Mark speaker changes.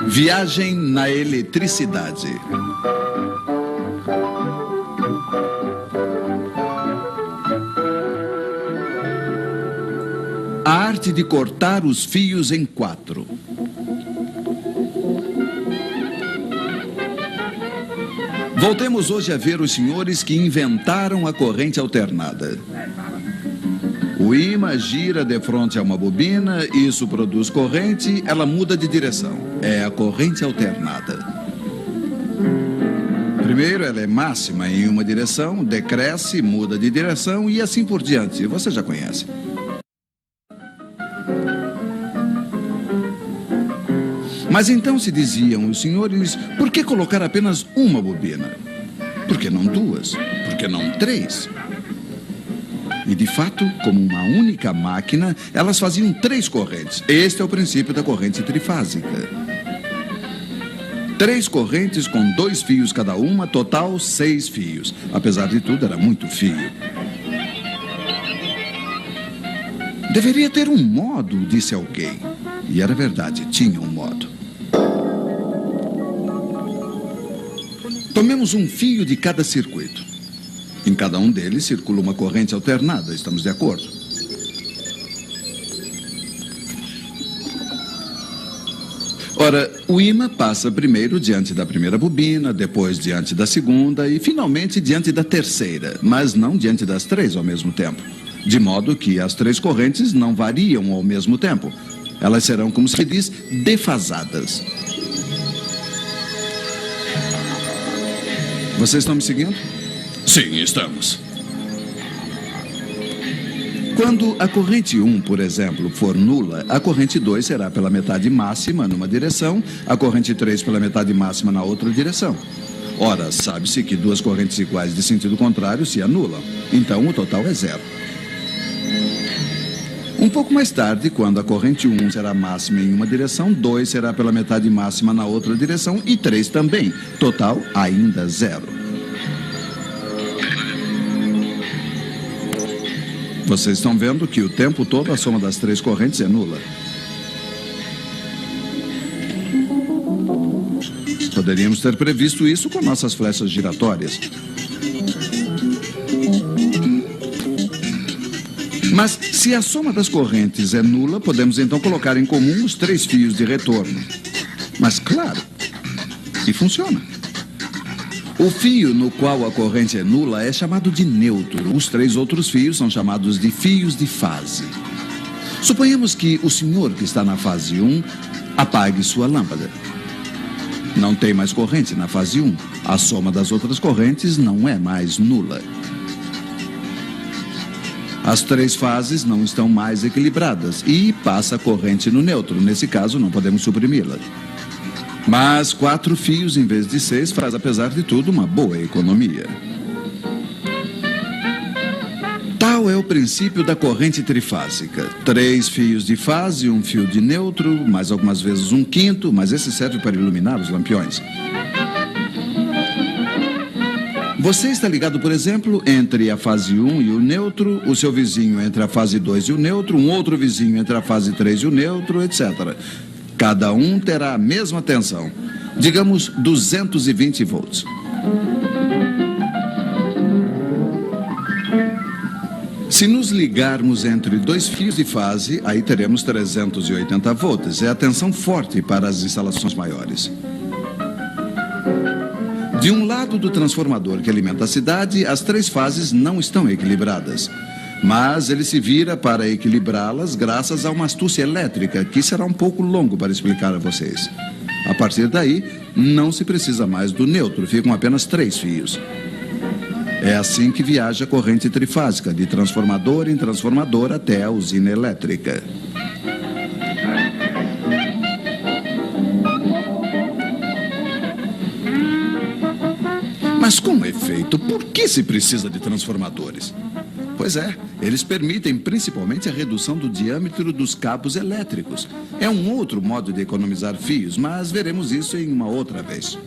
Speaker 1: Viagem na eletricidade. A arte de cortar os fios em 4. Voltemos hoje a ver os senhores que inventaram a corrente alternada. O ímã gira de frente a uma bobina, isso produz corrente, ela muda de direção. É a corrente alternada. Primeiro, ela é máxima em uma direção, decresce, muda de direção e assim por diante. Você já conhece. Mas então se diziam os senhores, por que colocar apenas uma bobina? Por que não 2? Por que não 3? E de fato, como uma única máquina, elas faziam 3 correntes. Este é o princípio da corrente trifásica. 3 correntes com 2 fios cada uma, total 6 fios. Apesar de tudo, era muito fio. Deveria ter um modo, disse alguém. E era verdade, tinha um modo. Tomemos um fio de cada circuito. Em cada um deles circula uma corrente alternada, estamos de acordo? Ora, o ímã passa primeiro diante da primeira bobina, depois diante da segunda e finalmente diante da terceira, mas não diante das 3 ao mesmo tempo. De modo que as 3 correntes não variam ao mesmo tempo. Elas serão, como se diz, defasadas. Vocês estão me seguindo?
Speaker 2: Sim, estamos.
Speaker 1: Quando a corrente 1, por exemplo, for nula, a corrente 2 será pela metade máxima numa direção, a corrente 3 pela metade máxima na outra direção. Ora, sabe-se que 2 correntes iguais de sentido contrário se anulam. Então, o total é 0. Um pouco mais tarde, quando a corrente 1 será máxima em uma direção, 2 será pela metade máxima na outra direção e 3 também. Total, ainda 0. Vocês estão vendo que o tempo todo a soma das 3 correntes é nula. Poderíamos ter previsto isso com nossas flechas giratórias. Mas, se a soma das correntes é nula, podemos então colocar em comum os 3 fios de retorno. Mas, claro, e funciona. O fio no qual a corrente é nula é chamado de neutro. Os 3 outros fios são chamados de fios de fase. Suponhamos que o senhor que está na fase 1 apague sua lâmpada. Não tem mais corrente na fase 1. A soma das outras correntes não é mais nula. As 3 fases não estão mais equilibradas e passa a corrente no neutro. Nesse caso, não podemos suprimi-la. Mas 4 fios em vez de 6 faz, apesar de tudo, uma boa economia. Tal é o princípio da corrente trifásica. 3 fios de fase, 1 fio de neutro, mais algumas vezes 1/5, mas esse serve para iluminar os lampiões. Você está ligado, por exemplo, entre a fase 1 e o neutro, o seu vizinho entre a fase 2 e o neutro, um outro vizinho entre a fase 3 e o neutro, etc. Cada um terá a mesma tensão, digamos 220 volts. Se nos ligarmos entre 2 fios de fase, aí teremos 380 volts. É a tensão forte para as instalações maiores. De um lado do transformador que alimenta a cidade, as 3 fases não estão equilibradas. Mas ele se vira para equilibrá-las graças a uma astúcia elétrica, que será um pouco longo para explicar a vocês. A partir daí, não se precisa mais do neutro, ficam apenas 3 fios. É assim que viaja a corrente trifásica, de transformador em transformador até a usina elétrica. Mas com efeito, por que se precisa de transformadores? Pois é, eles permitem principalmente a redução do diâmetro dos cabos elétricos. É um outro modo de economizar fios, mas veremos isso em uma outra vez.